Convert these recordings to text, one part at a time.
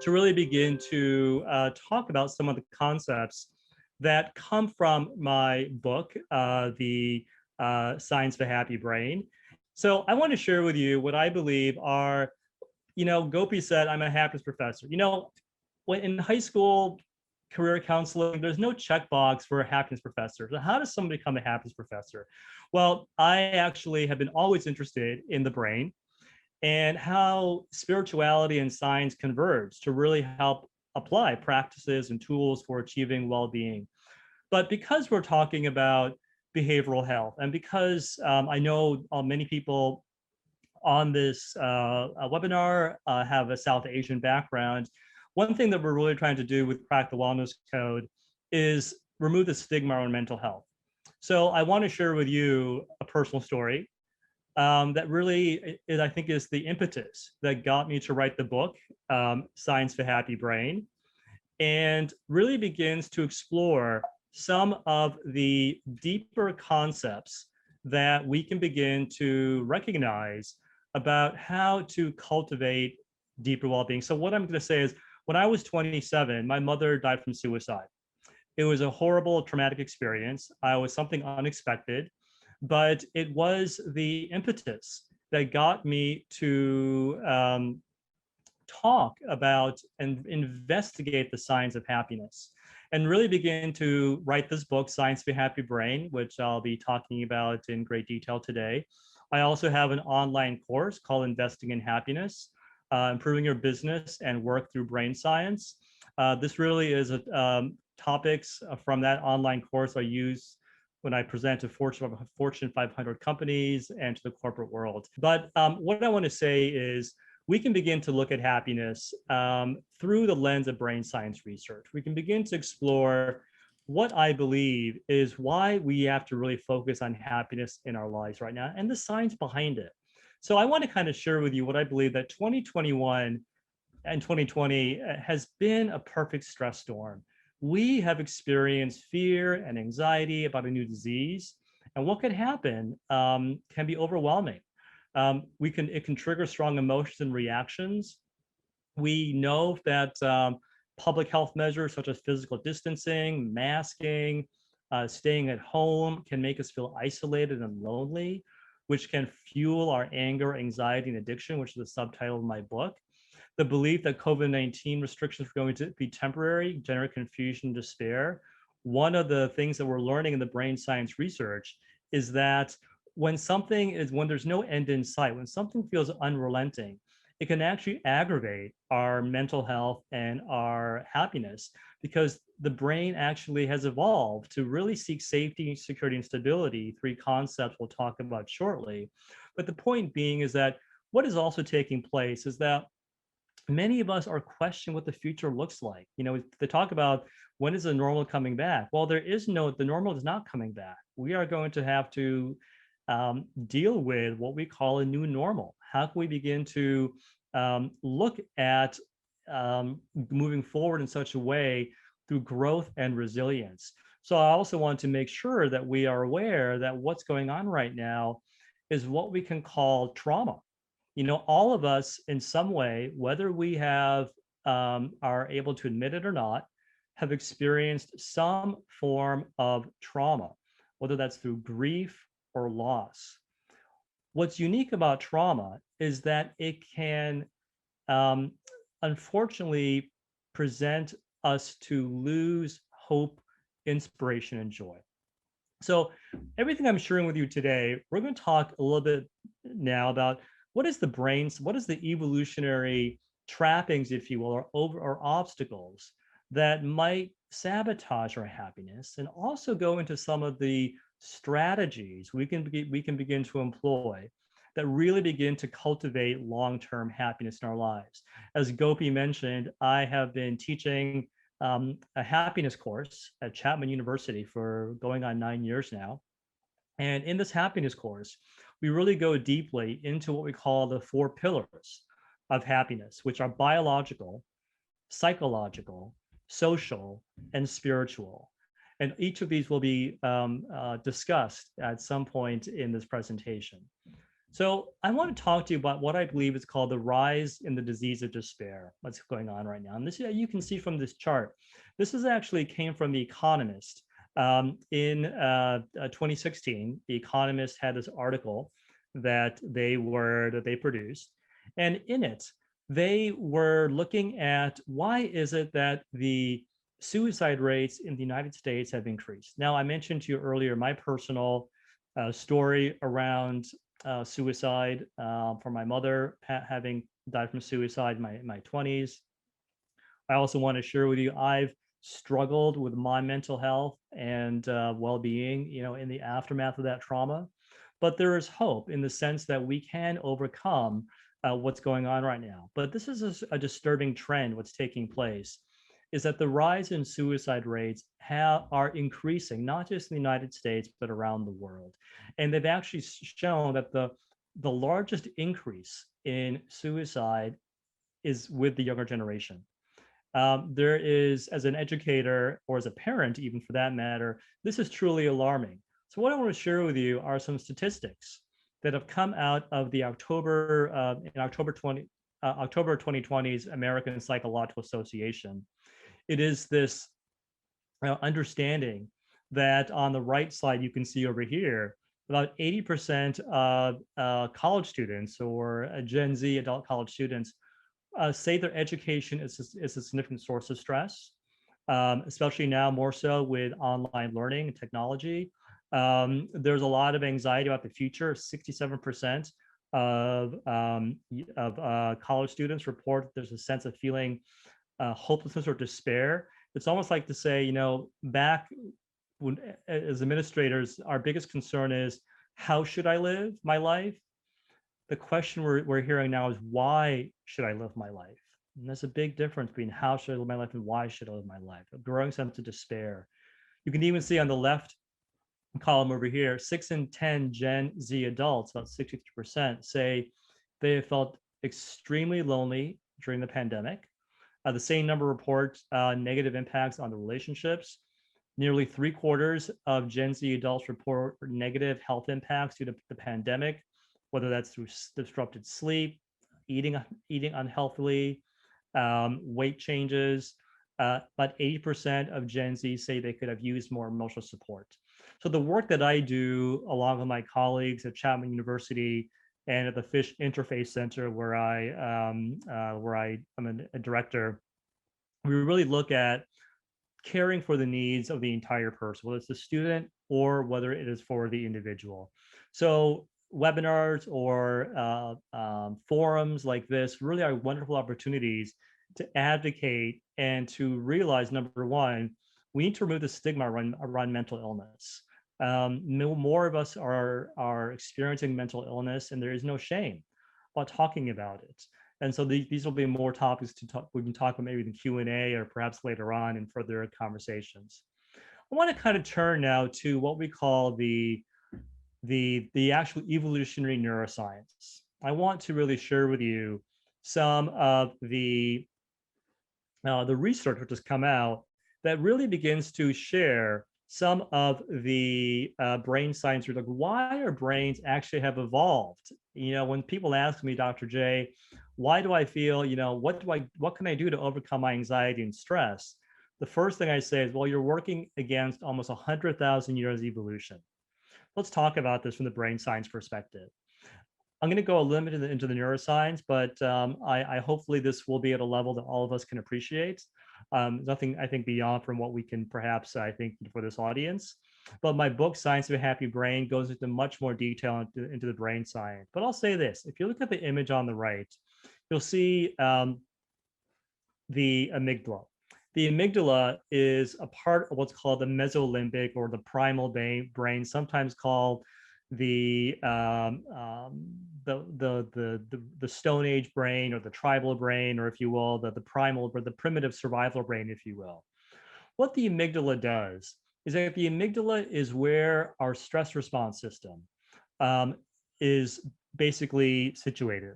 to really begin to talk about some of the concepts that come from my book, The Science of a Happy Brain. So I want to share with you what I believe are, Gopi said, I'm a happiness professor. When in high school, career counseling, there's no checkbox for a happiness professor. So how does somebody become a happiness professor? Well, I actually have been always interested in the brain and how spirituality and science converge to really help apply practices and tools for achieving well-being. But because we're talking about behavioral health, and because I know many people on this webinar have a South Asian background, one thing that we're really trying to do with Crack the Wellness Code is remove the stigma on mental health. So I want to share with you a personal story that really, I think, is the impetus that got me to write the book, Science for Happy Brain, and really begins to explore some of the deeper concepts that we can begin to recognize about how to cultivate deeper well-being. So what I'm going to say is, when I was 27, my mother died from suicide. It was a horrible, traumatic experience. I was something unexpected, but it was the impetus that got me to talk about and investigate the science of happiness and really begin to write this book, Science for Happy Brain, which I'll be talking about in great detail today. I also have an online course called Investing in Happiness, Improving Your Business and Work Through Brain Science. This really is topics from that online course I use when I present to Fortune 500 companies and to the corporate world. But what I want to say is, we can begin to look at happiness through the lens of brain science research. We can begin to explore what I believe is why we have to really focus on happiness in our lives right now and the science behind it. So I want to kind of share with you what I believe that 2021 and 2020 has been a perfect stress storm. We have experienced fear and anxiety about a new disease, and what could happen can be overwhelming. It can trigger strong emotions and reactions. We know that public health measures such as physical distancing, masking, staying at home can make us feel isolated and lonely, which can fuel our anger, anxiety, and addiction, which is the subtitle of my book. The belief that COVID-19 restrictions are going to be temporary generate confusion and despair. One of the things that we're learning in the brain science research is that when there's no end in sight, when something feels unrelenting, it can actually aggravate our mental health and our happiness, because the brain actually has evolved to really seek safety, security, and stability, three concepts we'll talk about shortly. But the point being is that what is also taking place is that many of us are questioning what the future looks like. They talk about, when is the normal coming back? Well, the normal is not coming back. We are going to have to deal with what we call a new normal. How can we begin to look at moving forward in such a way through growth and resilience? So I also want to make sure that we are aware that what's going on right now is what we can call trauma. All of us in some way, whether we are able to admit it or not, have experienced some form of trauma, whether that's through grief or loss. What's unique about trauma is that it can unfortunately present us to lose hope, inspiration, and joy. So everything I'm sharing with you today, we're going to talk a little bit now about what is the evolutionary trappings, if you will, or obstacles that might sabotage our happiness, and also go into some of the strategies we can begin to employ that really begin to cultivate long-term happiness in our lives. As Gopi mentioned, I have been teaching a happiness course at Chapman University for going on 9 years now. And in this happiness course, we really go deeply into what we call the 4 pillars of happiness, which are biological, psychological, social, and spiritual. And each of these will be discussed at some point in this presentation. So I want to talk to you about what I believe is called the rise in the disease of despair. What's going on right now? And this, you can see from this chart. This is actually came from The Economist. In 2016, The Economist had this article that they produced, and in it they were looking at why is it that the suicide rates in the United States have increased. Now, I mentioned to you earlier my personal story around suicide for my mother having died from suicide in my 20s. I also want to share with you I've struggled with my mental health and well-being, in the aftermath of that trauma. But there is hope in the sense that we can overcome what's going on right now. But this is a disturbing trend. What's taking place is that the rise in suicide rates are increasing, not just in the United States, but around the world. And they've actually shown that the largest increase in suicide is with the younger generation. There is, as an educator or as a parent, even for that matter, this is truly alarming. So, what I want to share with you are some statistics that have come out of the October 2020's American Psychological Association. It is this understanding that on the right side, you can see over here, about 80% of college students or Gen Z adult college students say their education is a significant source of stress, especially now more so with online learning and technology. There's a lot of anxiety about the future. 67% of college students report there's a sense of feeling hopelessness or despair. It's almost like to say, back when as administrators, our biggest concern is how should I live my life? The question we're hearing now is why should I live my life? And there's a big difference between how should I live my life and why should I live my life? A growing sense of despair. You can even see on the left column over here, 6 in 10 Gen Z adults, about 63%, say they have felt extremely lonely during the pandemic. The same number reports negative impacts on the relationships. Nearly 3/4 of Gen Z adults report negative health impacts due to the pandemic, whether that's through disrupted sleep, eating unhealthily, weight changes. About 80% of Gen Z say they could have used more emotional support. So the work that I do along with my colleagues at Chapman University and at the Fish Interface Center, where I am a director, we really look at caring for the needs of the entire person, whether it's the student or whether it is for the individual. So webinars or forums like this really are wonderful opportunities to advocate and to realize, number one, we need to remove the stigma around mental illness. More of us are experiencing mental illness, and there is no shame about talking about it. And so these will be more topics to talk. We can talk about maybe in Q&A or perhaps later on in further conversations. I want to kind of turn now to what we call the actual evolutionary neuroscience. I want to really share with you some of the research which has come out that really begins to share some of the brain science. Like, why our brains actually have evolved. When people ask me, Dr. J, why do I feel, what can I do to overcome my anxiety and stress? The first thing I say is, well, you're working against almost 100,000 years of evolution. Let's talk about this from the brain science perspective. I'm going to go a little bit into the neuroscience, but I hopefully this will be at a level that all of us can appreciate. Nothing, I think, beyond from what we can perhaps, I think, for this audience. But my book, Science of a Happy Brain, goes into much more detail into the brain science. But I'll say this, if you look at the image on the right, you'll see the amygdala. The amygdala is a part of what's called the mesolimbic or the primal brain, sometimes called the Stone Age brain or the tribal brain, or if you will, the primal or the primitive survival brain, if you will. What the amygdala does is that the amygdala is where our stress response system is basically situated.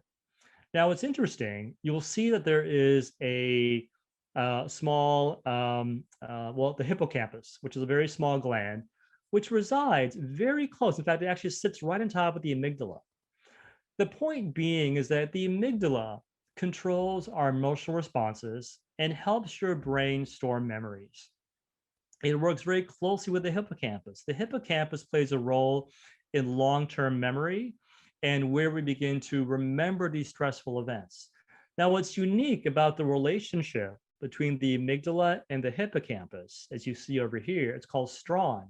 Now, it's interesting. You will see that there is a small, the hippocampus, which is a very small gland, which resides very close. In fact, it actually sits right on top of the amygdala. The point being is that the amygdala controls our emotional responses and helps your brain store memories. It works very closely with the hippocampus. The hippocampus plays a role in long-term memory and where we begin to remember these stressful events. Now, what's unique about the relationship between the amygdala and the hippocampus, as you see over here, it's called strong.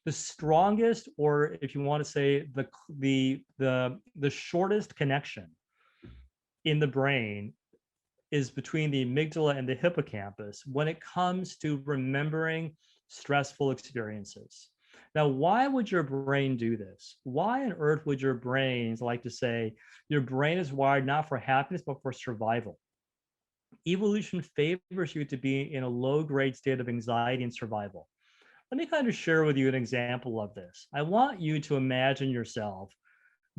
The strongest, or if you want to say the shortest connection in the brain is between the amygdala and the hippocampus when it comes to remembering stressful experiences. Now, why would your brain do this? Why on earth would your brains like to say your brain is wired not for happiness, but for survival? Evolution favors you to be in a low grade state of anxiety and survival. Let me kind of share with you an example of this. I want you to imagine yourself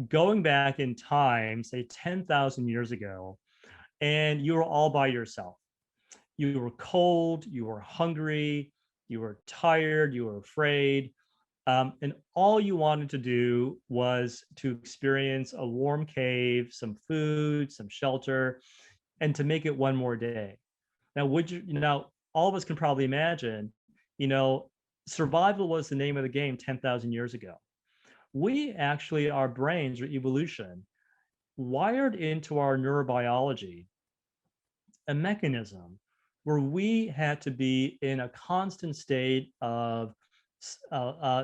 going back in time, say 10,000 years ago, and you were all by yourself. You were cold, you were hungry, you were tired, you were afraid. And all you wanted to do was to experience a warm cave, some food, some shelter, and to make it one more day. Now, all of us can probably imagine, you know, survival was the name of the game 10,000 years ago. We actually, our brains or evolution, wired into our neurobiology a mechanism where we had to be in a constant state of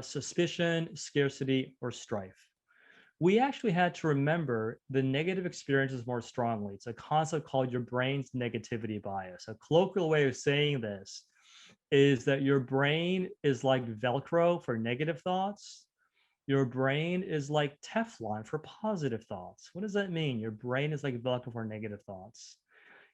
suspicion, scarcity, or strife. We actually had to remember the negative experiences more strongly. It's a concept called your brain's negativity bias. A colloquial way of saying this is that your brain is like Velcro for negative thoughts. Your brain is like Teflon for positive thoughts. What does that mean? Your brain is like Velcro for negative thoughts.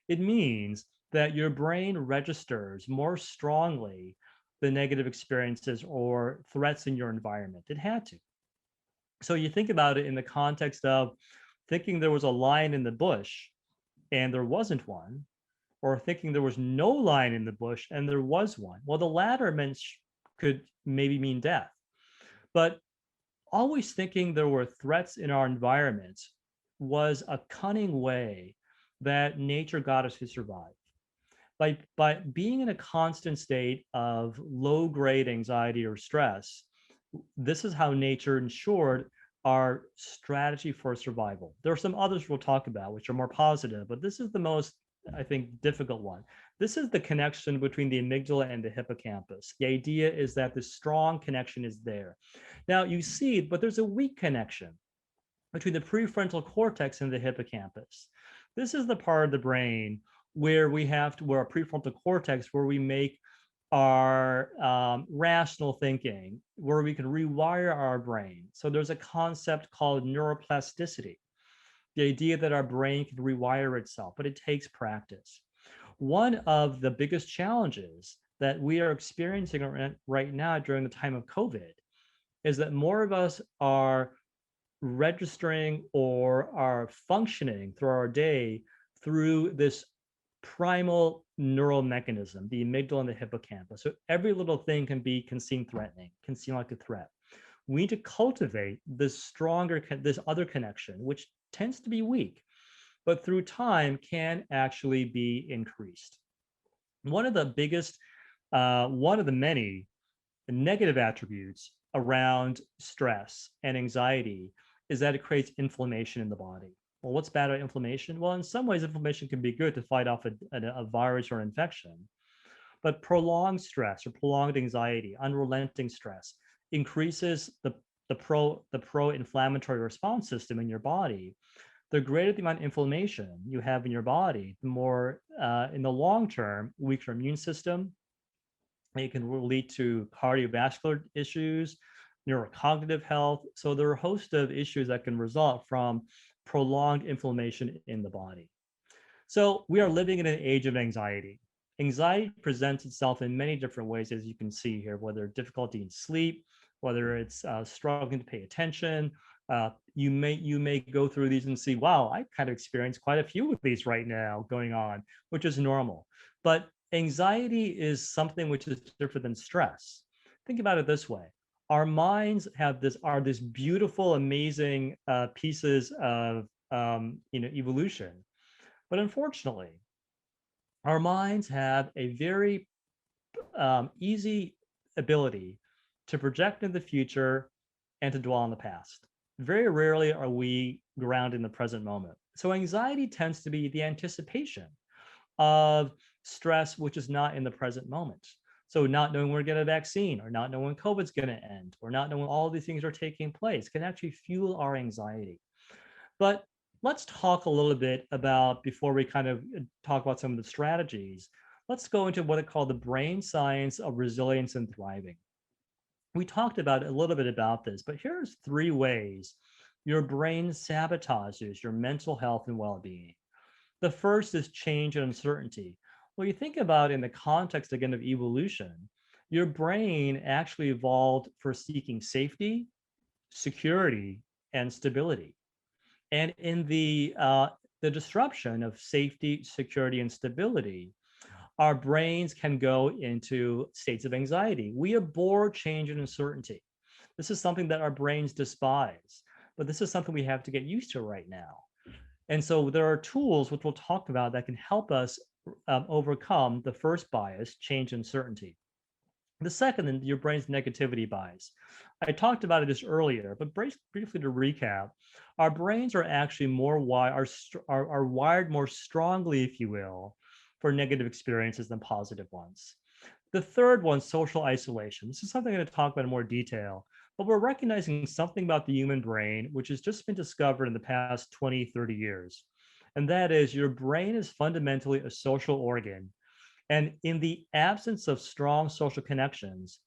It means that your brain registers more strongly the negative experiences or threats in your environment. It had to. So you think about it in the context of thinking there was a lion in the bush and there wasn't one, or thinking there was no lion in the bush and there was one. Well, the latter could maybe mean death. But always thinking there were threats in our environment was a cunning way that nature got us to survive. By being in a constant state of low grade anxiety or stress, this is how nature ensured our strategy for survival. There are some others we'll talk about, which are more positive, but this is the most, I think, difficult one. This is the connection between the amygdala and the hippocampus. The idea is that the strong connection is there. Now you see, but there's a weak connection between the prefrontal cortex and the hippocampus. This is the part of the brain where where our prefrontal cortex, where we make our rational thinking, where we can rewire our brain. So there's a concept called neuroplasticity, the idea that our brain can rewire itself, but it takes practice. One of the biggest challenges that we are experiencing right now during the time of COVID is that more of us are registering or are functioning through our day through this primal neural mechanism, the amygdala and the hippocampus. So every little thing can seem threatening, can seem like a threat. We need to cultivate this other connection, which tends to be weak, but through time can actually be increased. One of the biggest, one of the many negative attributes around stress and anxiety is that it creates inflammation in the body. Well, what's bad about inflammation? Well, in some ways, inflammation can be good to fight off a virus or an infection. But prolonged stress or prolonged anxiety, unrelenting stress, increases the pro-inflammatory response system in your body. The greater the amount of inflammation you have in your body, the more, in the long term, weaker immune system. It can lead to cardiovascular issues, neurocognitive health. So there are a host of issues that can result from prolonged inflammation in the body. So we are living in an age of anxiety. Anxiety presents itself in many different ways, as you can see here, whether difficulty in sleep, whether it's struggling to pay attention. You may go through these and see, wow, I kind of experienced quite a few of these right now going on, which is normal. But anxiety is something which is different than stress. Think about it this way. our minds are this beautiful, amazing pieces of evolution. But unfortunately, our minds have a very easy ability to project into the future and to dwell on the past. Very rarely are we grounded in the present moment. So anxiety tends to be the anticipation of stress, which is not in the present moment. So not knowing when we get a vaccine, or not knowing when COVID's going to end, or not knowing all these things are taking place can actually fuel our anxiety. But let's talk a little bit about, before we kind of talk about some of the strategies, let's go into what I call the brain science of resilience and thriving. We talked about a little bit about this, but here's 3 ways your brain sabotages your mental health and well-being. The first is change and uncertainty. Well, you think about in the context again of evolution, your brain actually evolved for seeking safety, security, and stability. And in the disruption of safety, security, and stability, our brains can go into states of anxiety. We abhor change and uncertainty. This is something that our brains despise, but this is something we have to get used to right now. And so there are tools which we'll talk about that can help us overcome the first bias, change uncertainty. The second, your brain's negativity bias. I talked about it just earlier, but briefly to recap, our brains are actually are wired more strongly, if you will, for negative experiences than positive ones. The third one, social isolation. This is something I'm going to talk about in more detail, but we're recognizing something about the human brain, which has just been discovered in the past 20, 30 years. And that is your brain is fundamentally a social organ. And in the absence of strong social connections,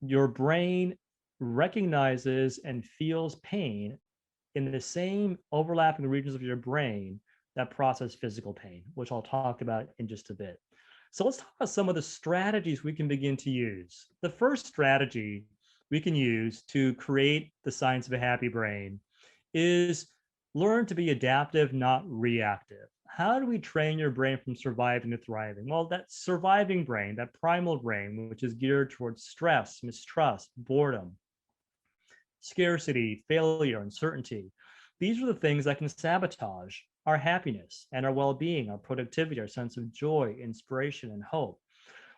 your brain recognizes and feels pain in the same overlapping regions of your brain that process physical pain, which I'll talk about in just a bit. So let's talk about some of the strategies we can begin to use. The first strategy we can use to create the science of a happy brain is learn to be adaptive, not reactive. How do we train your brain from surviving to thriving? Well, that surviving brain, that primal brain, which is geared towards stress, mistrust, boredom, scarcity, failure, uncertainty, these are the things that can sabotage our happiness and our well-being, our productivity, our sense of joy, inspiration, and hope.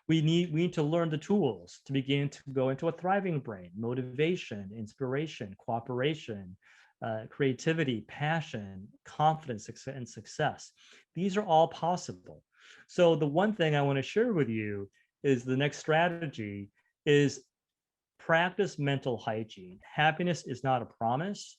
We need to learn the tools to begin to go into a thriving brain: motivation, inspiration, cooperation, creativity, passion, confidence, and success. These are all possible. So the one thing I want to share with you is the next strategy is practice mental hygiene. Happiness is not a promise.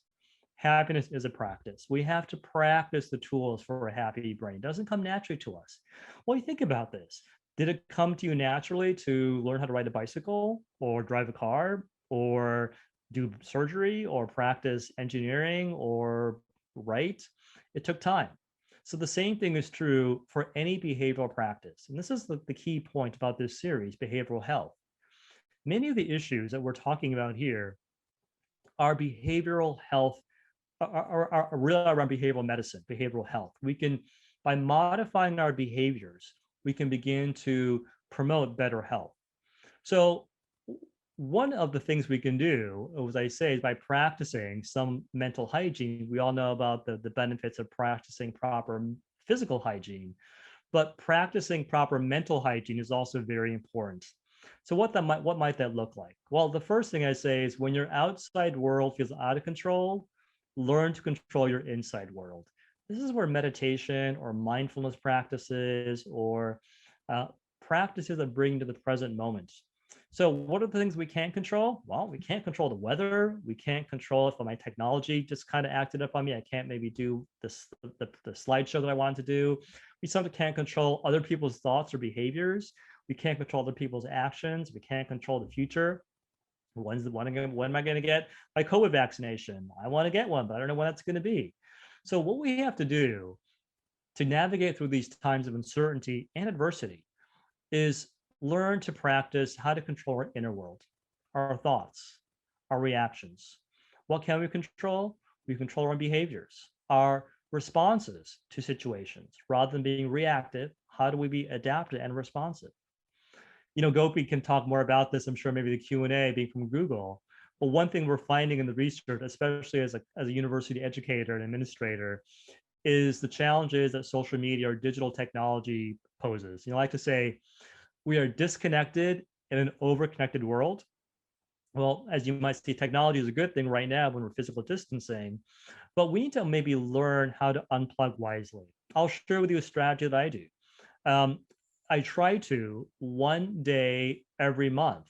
Happiness is a practice. We have to practice the tools for a happy brain. It doesn't come naturally to us. Well, you think about this. Did it come to you naturally to learn how to ride a bicycle or drive a car or do surgery or practice engineering or write? It took time. So the same thing is true for any behavioral practice. And this is the key point about this series, behavioral health. Many of the issues that we're talking about here are behavioral health, are really around behavioral medicine, behavioral health. We can, by modifying our behaviors, we can begin to promote better health. So one of the things we can do, as I say, is by practicing some mental hygiene. We all know about the benefits of practicing proper physical hygiene, but practicing proper mental hygiene is also very important. So what might that look like? Well, the first thing I say is when your outside world feels out of control, learn to control your inside world. This is where meditation or mindfulness practices or practices that bring to the present moment. So what are the things we can't control? Well, we can't control the weather. We can't control if my technology just kind of acted up on me. I can't maybe do the slideshow that I wanted to do. We sometimes can't control other people's thoughts or behaviors. We can't control other people's actions. We can't control the future. When am I going to get my COVID vaccination? I want to get one, but I don't know when that's going to be. So what we have to do to navigate through these times of uncertainty and adversity is learn to practice how to control our inner world, our thoughts, our reactions. What can we control? We control our behaviors, our responses to situations. Rather than being reactive, how do we be adaptive and responsive? Gopi can talk more about this. I'm sure maybe the Q&A being from Google. But one thing we're finding in the research, especially as a university educator and administrator, is the challenges that social media or digital technology poses. I like to say we are disconnected in an overconnected world. Well, as you might see, technology is a good thing right now when we're physical distancing, but we need to maybe learn how to unplug wisely. I'll share with you a strategy that I do. Um, I try to one day every month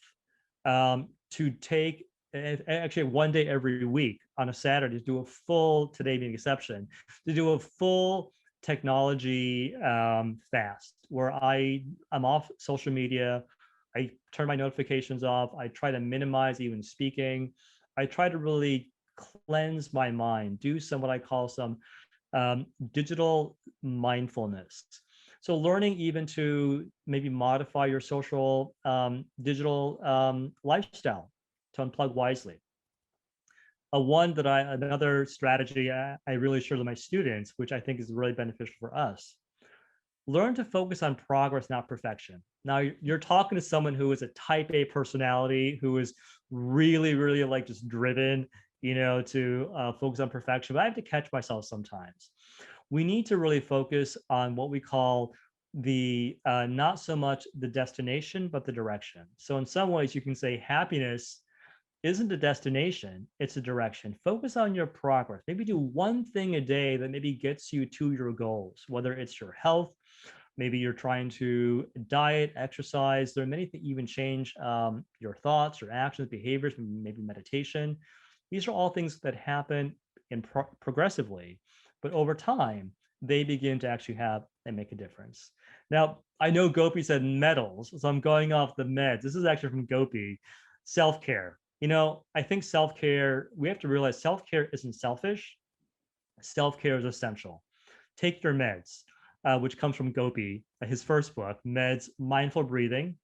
to take actually one day every week on a Saturday to do a full, today being exception, to do a full technology fast where I'm off social media. I turn my notifications off. I try to minimize even speaking. I try to really cleanse my mind, do some what I call some digital mindfulness. So learning even to maybe modify your social digital lifestyle to unplug wisely. Another strategy I really share with my students, which I think is really beneficial for us. Learn to focus on progress, not perfection. Now you're talking to someone who is a type A personality, who is really, really like just driven, to focus on perfection. But I have to catch myself sometimes. We need to really focus on what we call the not so much the destination, but the direction. So in some ways, you can say happiness isn't a destination, it's a direction. Focus on your progress. Maybe do one thing a day that maybe gets you to your goals, whether it's your health, maybe you're trying to diet, exercise. There are many things, even change your thoughts, your actions, behaviors, maybe meditation. These are all things that happen progressively, but over time, they begin to actually have and make a difference. Now, I know Gopi said medals, so I'm going off the meds. This is actually from Gopi. Self-care. I think self-care, we have to realize self-care isn't selfish. Self-care is essential. Take your meds, which comes from Gopi, his first book, Meds, Mindful Breathing,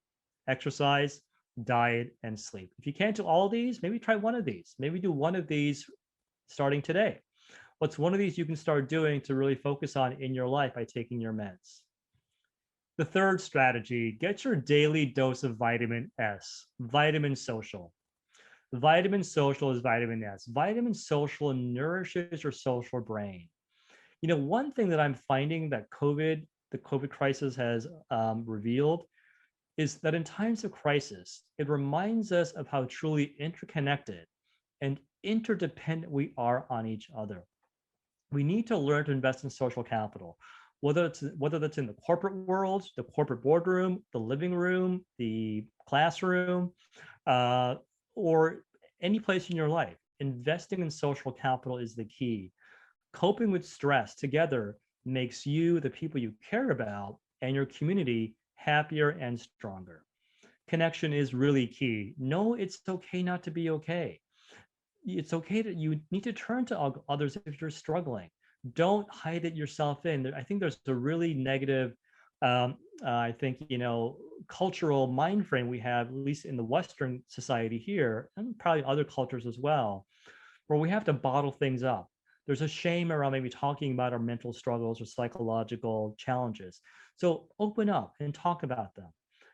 Exercise, Diet, and Sleep. If you can't do all of these, maybe try one of these. Maybe do one of these starting today. What's one of these you can start doing to really focus on in your life by taking your meds? The third strategy, get your daily dose of vitamin S, vitamin social. Vitamin social is vitamin S. Vitamin social nourishes your social brain. One thing that I'm finding that the COVID crisis has revealed is that in times of crisis, it reminds us of how truly interconnected and interdependent we are on each other. We need to learn to invest in social capital, whether that's in the corporate world, the corporate boardroom, the living room, the classroom, uh, or any place in your life. Investing in social capital is the key. Coping with stress together makes you, the people you care about, and your community happier and stronger. Connection is really key. No, it's okay not to be okay. It's okay that you need to turn to others if you're struggling. Don't hide it yourself in. I think there's a really negative, I think, cultural mind frame we have, at least in the Western society here, and probably other cultures as well, where we have to bottle things up. There's a shame around maybe talking about our mental struggles or psychological challenges. So open up and talk about them.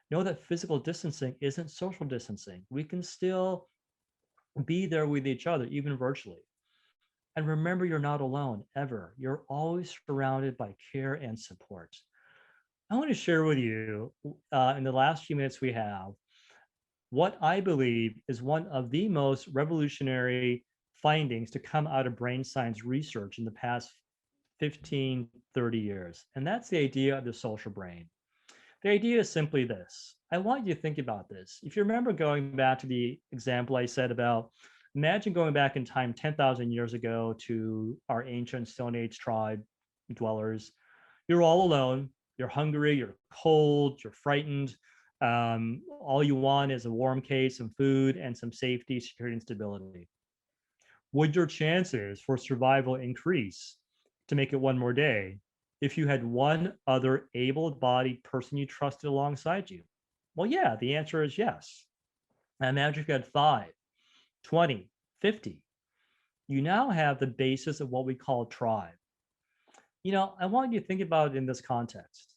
Know that physical distancing isn't social distancing. We can still be there with each other, even virtually. And remember, you're not alone ever. You're always surrounded by care and support. I want to share with you in the last few minutes we have what I believe is one of the most revolutionary findings to come out of brain science research in the past 15, 30 years. And that's the idea of the social brain. The idea is simply this. I want you to think about this. If you remember going back to the example I said about, imagine going back in time 10,000 years ago to our ancient Stone Age tribe dwellers. You're all alone. You're hungry. You're cold. You're frightened. All you want is a warm case, some food, and some safety, security, and stability. Would your chances for survival increase to make it one more day if you had one other able-bodied person you trusted alongside you? Well, yeah, the answer is yes. And imagine if you had 5, 20, 50. You now have the basis of what we call a tribe. I want you to think about it in this context.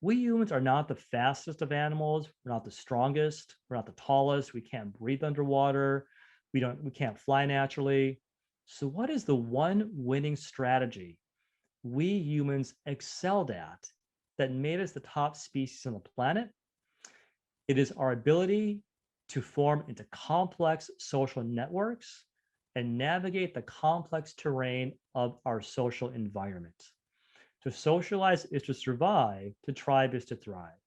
We humans are not the fastest of animals. We're not the strongest. We're not the tallest. We can't breathe underwater. We can't fly naturally. So what is the one winning strategy we humans excelled at that made us the top species on the planet? It is our ability to form into complex social networks and navigate the complex terrain of our social environment. To socialize is to survive, to thrive is to thrive.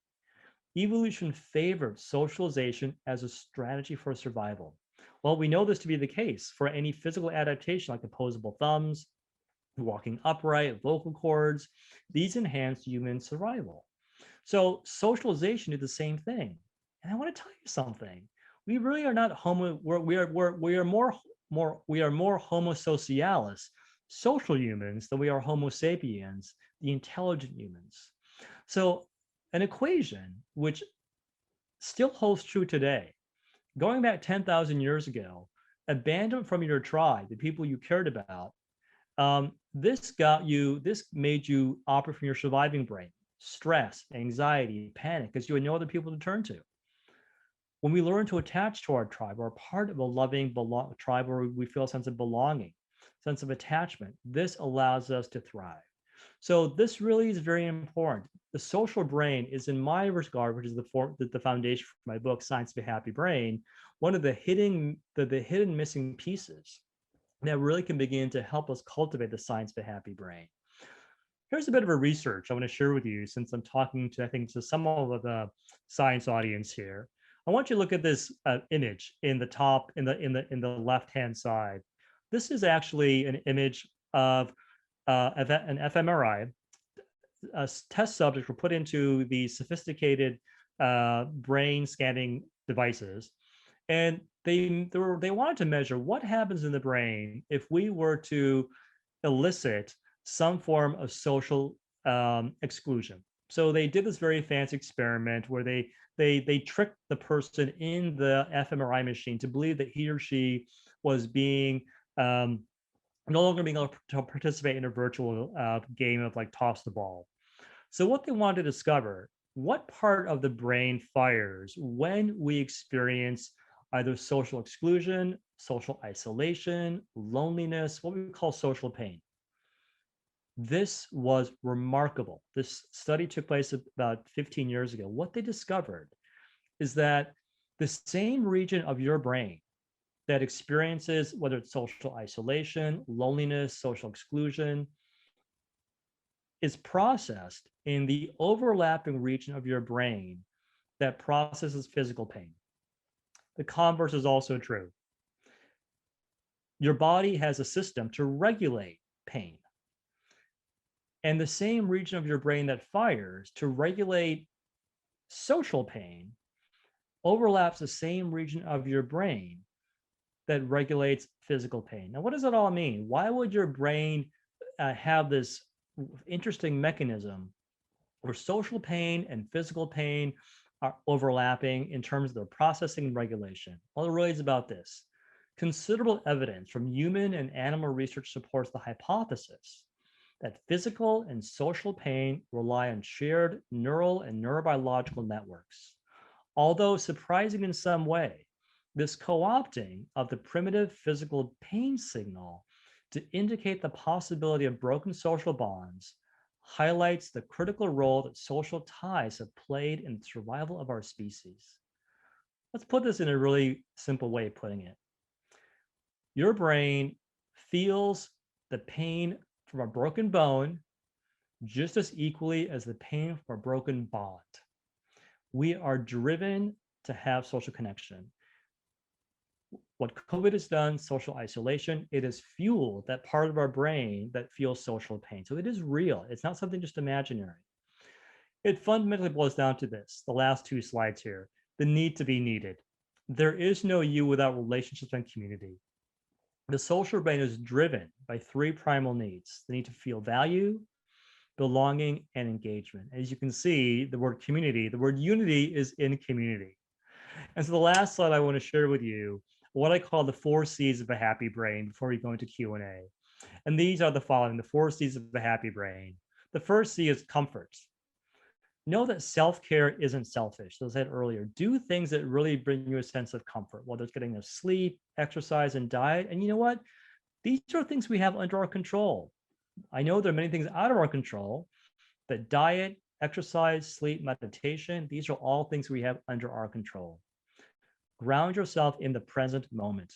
Evolution favored socialization as a strategy for survival. Well, we know this to be the case for any physical adaptation like opposable thumbs, walking upright, vocal cords. These enhance human survival. So socialization is the same thing. And I want to tell you something. We really are not homo. We are more Homo socialis, social humans, than we are Homo sapiens, the intelligent humans. So an equation which still holds true today, going back 10,000 years ago, abandon from your tribe, the people you cared about. This made you operate from your surviving brain, stress, anxiety, panic, because you had no other people to turn to. When we learn to attach to our tribe, we're part of a loving tribe where we feel a sense of belonging, sense of attachment. This allows us to thrive. So this really is very important. The social brain is, in my regard, which is the foundation for my book, Science of a Happy Brain, one of the hidden missing pieces that really can begin to help us cultivate the science of a happy brain. Here's a bit of a research I want to share with you since I'm talking to, I think, to some of the science audience here. I want you to look at this image in the top, in the left-hand side. This is actually an image of an fMRI. Test subjects were put into the sophisticated brain scanning devices, and they wanted to measure what happens in the brain if we were to elicit some form of social exclusion. So they did this very fancy experiment where they tricked the person in the fMRI machine to believe that he or she was being no longer being able to participate in a virtual game of like toss the ball. So what they wanted to discover, what part of the brain fires when we experience either social exclusion, social isolation, loneliness, what we call social pain. This was remarkable. This study took place about 15 years ago. What they discovered is that the same region of your brain that experiences, whether it's social isolation, loneliness, social exclusion, is processed in the overlapping region of your brain that processes physical pain. The converse is also true. Your body has a system to regulate pain. And the same region of your brain that fires to regulate social pain overlaps the same region of your brain that regulates physical pain. Now, what does that all mean? Why would your brain have this interesting mechanism where social pain and physical pain are overlapping in terms of their processing and regulation? Well, it really is about this. Considerable evidence from human and animal research supports the hypothesis that physical and social pain rely on shared neural and neurobiological networks. Although surprising in some way, this co-opting of the primitive physical pain signal to indicate the possibility of broken social bonds highlights the critical role that social ties have played in the survival of our species. Let's put this in a really simple way of putting it. Your brain feels the pain from a broken bone just as equally as the pain from a broken bond. We are driven to have social connection. What COVID has done, social isolation, it has fueled that part of our brain that feels social pain. So it is real. It's not something just imaginary. It fundamentally boils down to this, the last two slides here, the need to be needed. There is no you without relationships and community. The social brain is driven by three primal needs: the need to feel value, belonging, and engagement. As you can see, the word community, the word unity is in community. And so the last slide I want to share with you, what I call the 4 C's of a happy brain before we go into Q&A. And these are the following, the 4 C's of a happy brain. The first C is comfort. Know that self-care isn't selfish. As I said earlier, do things that really bring you a sense of comfort, whether it's getting enough sleep, exercise, and diet. And you know what? These are things we have under our control. I know there are many things out of our control, but diet, exercise, sleep, meditation, these are all things we have under our control. Ground yourself in the present moment,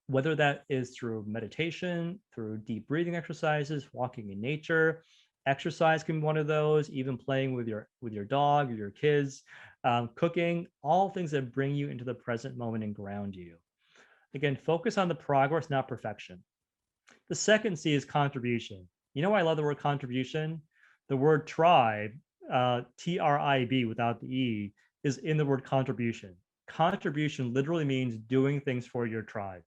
whether that is through meditation, through deep breathing exercises, walking in nature. Exercise can be one of those, even playing with your dog or your kids, cooking, all things that bring you into the present moment and ground you. Again, focus on the progress, not perfection. The second C is contribution. You know why I love the word contribution? The word tribe, TRIB without the E, is in the word contribution. Contribution literally means doing things for your tribe.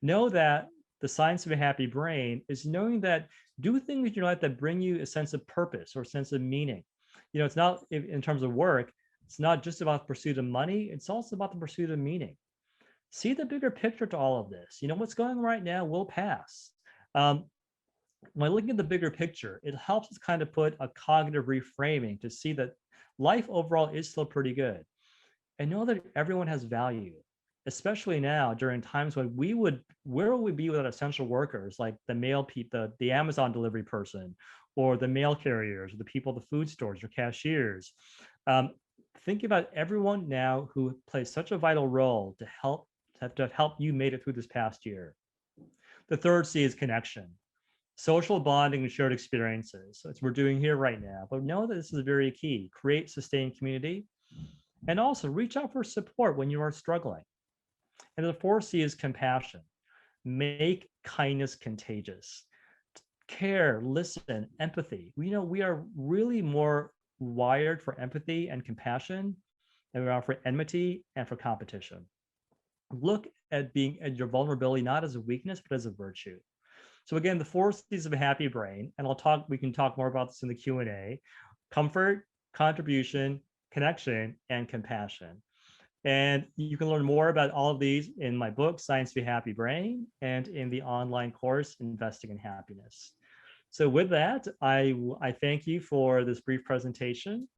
Know that the science of a happy brain is knowing that do things in your life that bring you a sense of purpose or a sense of meaning. You know, it's not in terms of work, it's not just about the pursuit of money, it's also about the pursuit of meaning. See the bigger picture to all of this. You know, what's going on right now will pass. Um, when looking at the bigger picture, it helps us kind of put a cognitive reframing to see that life overall is still pretty good. And know that everyone has value, especially now during times when where would we be without essential workers like the the Amazon delivery person, or the mail carriers, or the people at the food stores, or cashiers. Um, think about everyone now who plays such a vital role to help you made it through this past year. The third C is connection, social bonding and shared experiences. So it's what we're doing here right now. But know that this is very key. Create sustained community, and also reach out for support when you are struggling. And the fourth C is compassion. Make kindness contagious. Care, listen, empathy. We know we are really more wired for empathy and compassion than we are for enmity and for competition. Look at being at your vulnerability not as a weakness, but as a virtue. So again, the four C's of a happy brain, and we can talk more about this in the Q&A: comfort, contribution, connection, and compassion. And you can learn more about all of these in my book, Science of a Happy Brain, and in the online course, Investing in Happiness. So with that, I thank you for this brief presentation,